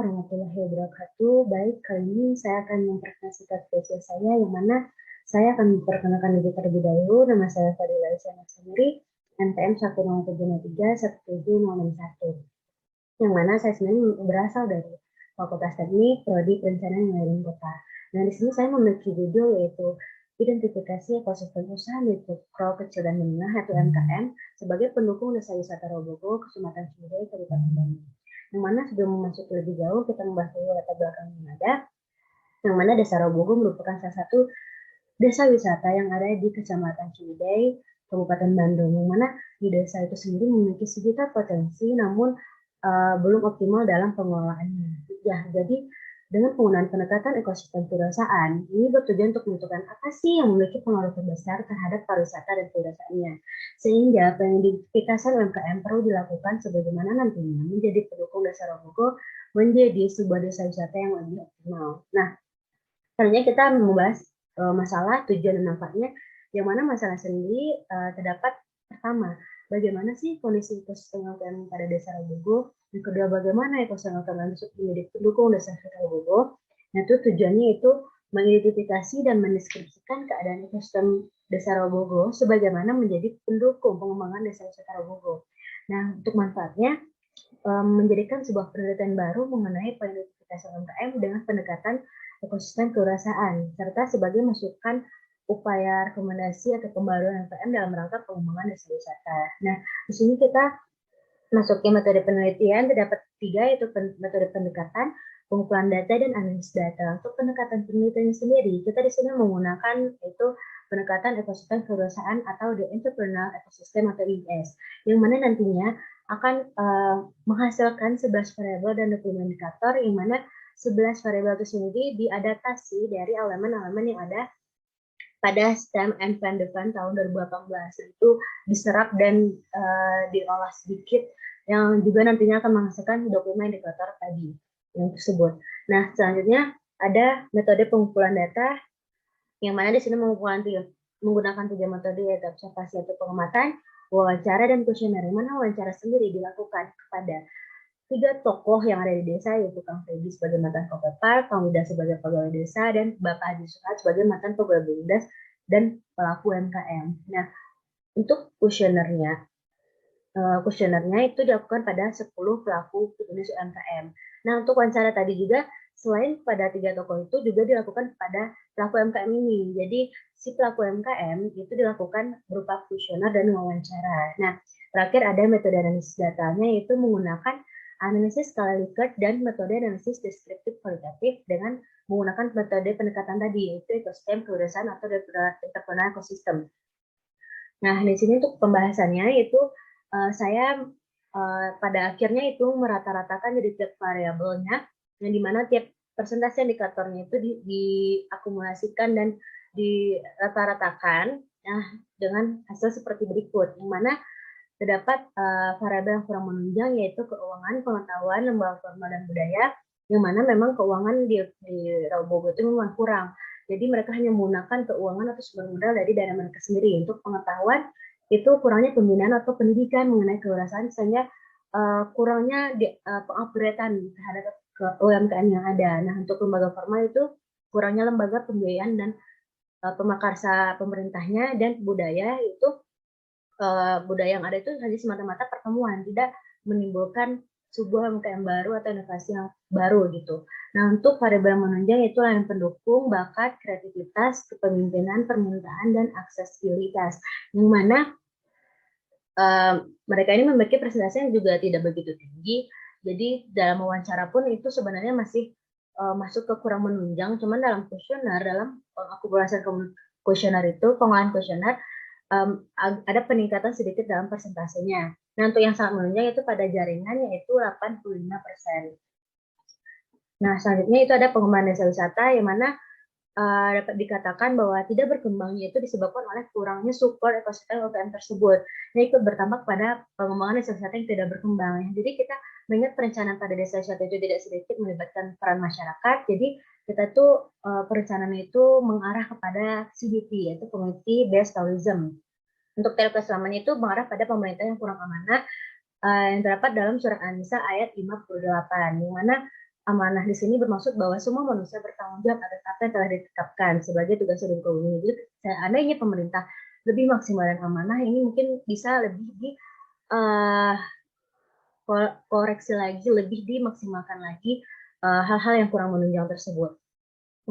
warahmatullahi wabarakatuh. Baik, kali ini saya akan mempresentasikan spesies saya, yang mana saya akan memperkenalkan diri terlebih dahulu. Nama saya Fadila Isyana Samiri, NPM 107031761. Yang mana saya sebenarnya berasal dari Fakultas Teknik, Prodi Perencanaan Wilayah Kota. Nah, di sini saya memiliki judul yaitu Identifikasi Ekosistem Usaha Mikro Kecil dan Menengah atau MKM sebagai pendukung Desa Wisata Robogo, Kecamatan Ciwidey, Kabupaten Bandung. Yang mana sebelum masuk lebih jauh, kita membahas dulu latar belakang yang ada, yang mana Desa Robogo merupakan salah satu desa wisata yang ada di Kecamatan Ciwidey, Kabupaten Bandung, yang mana di desa itu sendiri memiliki sejuta potensi, namun belum optimal dalam pengelolaannya. Ya, jadi dengan penggunaan pendekatan ekosistem pedesaan, ini bertujuan untuk menentukan apa sih yang memiliki pengaruh terbesar terhadap pariwisata dan pedesaannya. Sehingga pengidentifikasian UMKM perlu dilakukan sebagaimana nantinya menjadi pendukung Desa Robogo menjadi sebuah desa wisata yang lebih optimal. Nah, selanjutnya kita membahas masalah tujuan dan manfaatnya, yang mana masalah sendiri terdapat pertama, bagaimana sih kondisi ekosistem UMKM pada Desa Robogo, yang kedua bagaimana ekosistem UMKM tersebut menjadi pendukung Desa Robogo. Nah, itu tujuannya itu mengidentifikasi dan mendeskripsikan keadaan ekosistem Desa Robogo sebagaimana menjadi pendukung pengembangan Desa Wisata Robogo. Nah, untuk manfaatnya, menjadikan sebuah penelitian baru mengenai pengidentifikasi UMKM dengan pendekatan ekosistem kewirausahaan, serta sebagai masukan upaya rekomendasi atau pembaruan UMKM dalam rangka pengembangan desa wisata. Nah, di sini kita masuk ke metode penelitian, terdapat 3, yaitu metode pendekatan, pengumpulan data, dan analisis data. Untuk pendekatan penelitian sendiri, kita di sini menggunakan itu pendekatan ekosistem kewirausahaan atau the entrepreneurial ecosystem atau ES, yang mana nantinya akan menghasilkan 11 variabel dan dokumen indikator, yang mana 11 variabel itu sendiri diadaptasi dari elemen-elemen yang ada pada STEM and Plan Depan tahun 2018. Itu diserap dan diolah sedikit, yang juga nantinya akan menghasilkan dokumen indikator tadi yang tersebut. Nah, selanjutnya ada metode pengumpulan data, yang mana di sini menggunakan 3 metode, yaitu observasi atau pengamatan, wawancara, dan kuesioner. Yang mana wawancara sendiri dilakukan kepada 3 tokoh yang ada di desa, yaitu Kang Feby sebagai mantan Kopepar, Kang Wida sebagai pegawai desa, dan Bapak Haji Suhat sebagai mantan pegawai BUMDes dan pelaku UMKM. Nah, untuk kuesionernya itu dilakukan pada 10 pelaku bisnis UMKM. Nah, untuk wawancara tadi juga, selain pada 3 tokoh itu juga dilakukan pada pelaku UMKM ini. Jadi, si pelaku UMKM itu dilakukan berupa kuesioner dan wawancara. Nah, terakhir ada metode analisis datanya, yaitu menggunakan analisis skala Likert dan metode analisis deskriptif kualitatif dengan menggunakan metode pendekatan tadi, yaitu ekosistem kewirausahaan atau entrepreneurial ecosystem. Nah, di sini untuk pembahasannya itu saya pada akhirnya itu merata-ratakan jadi tiap variabelnya, yang dimana tiap persentase indikatornya itu diakumulasikan dan dirata-ratakan dengan hasil seperti berikut, yang mana terdapat variabel yang kurang menunjang, yaitu keuangan, pengetahuan, lembaga formal, dan budaya, yang mana memang keuangan di Robogo itu memang kurang. Jadi mereka hanya menggunakan keuangan atau sumber modal dari dana mereka sendiri. Untuk pengetahuan, itu kurangnya pembinaan atau pendidikan mengenai kewirausahaan, sehingga kurangnya pengupgradean terhadap UMKM yang ada. Nah, untuk lembaga formal itu kurangnya lembaga pembiayaan dan pemakarsa pemerintahnya, dan budaya itu budaya yang ada itu hanya semata-mata pertemuan, tidak menimbulkan sebuah UMKM baru atau inovasi yang baru gitu. Nah, untuk variabel menunjang itu yang pendukung, bakat, kreativitas, kepemimpinan, permintaan, dan aksesibilitas, yang mana mereka ini memiliki presentasi yang juga tidak begitu tinggi. Jadi dalam wawancara pun itu sebenarnya masih masuk ke kurang menunjang. Cuman dalam kuesioner, dalam akumulasi kuesioner itu, pengolahan kuesioner, ada peningkatan sedikit dalam persentasenya. Nah, untuk yang sangat menunjang itu pada jaringan, yaitu 85%. Nah, selanjutnya itu ada pengembangan desa wisata, yang mana dapat dikatakan bahwa tidak berkembangnya itu disebabkan oleh kurangnya support ekosistem UMKM tersebut. Nah, ikut berdampak pada pengembangan desa wisata yang tidak berkembang. Jadi kita mengingat perencanaan pada desa wisata itu tidak sedikit melibatkan peran masyarakat. Jadi kita tuh perencanaan itu mengarah kepada CBT, yaitu Community Based Tourism. Untuk keselamatan itu mengarah pada pemerintah yang kurang amanah, yang terdapat dalam surat An-Nisa ayat 58, di mana amanah di sini bermaksud bahwa semua manusia bertanggung jawab atas apa yang telah ditetapkan sebagai tugas hidup kaum. Jadi seandainya pemerintah lebih maksimal dan amanah, ini mungkin bisa lebih di uh, koreksi lagi, lebih dimaksimalkan lagi hal-hal yang kurang menunjang tersebut.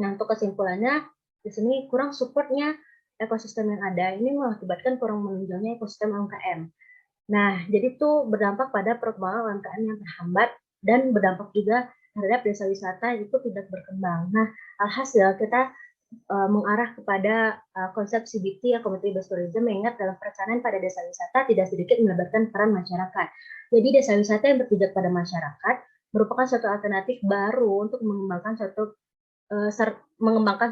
Nah, untuk kesimpulannya, di sini kurang supportnya ekosistem yang ada ini mengakibatkan kurang menunjangnya ekosistem UMKM. Nah, jadi itu berdampak pada perkembangan UMKM yang terhambat dan berdampak juga terhadap desa wisata itu tidak berkembang. Nah, alhasil kita mengarah kepada konsep CBT, ya, Community Based Tourism, mengingat dalam perencanaan pada desa wisata tidak sedikit melibatkan peran masyarakat. Jadi desa wisata yang berpijak pada masyarakat merupakan suatu alternatif baru untuk mengembangkan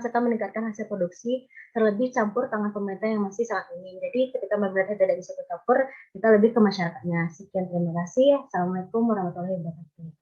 serta meningkatkan hasil produksi, terlebih campur tangan pemerintah yang masih sangat minim. Jadi ketika pemerintah tidak bisa campur, kita lebih ke masyarakatnya. Sekian, terima kasih. Assalamualaikum warahmatullahi wabarakatuh.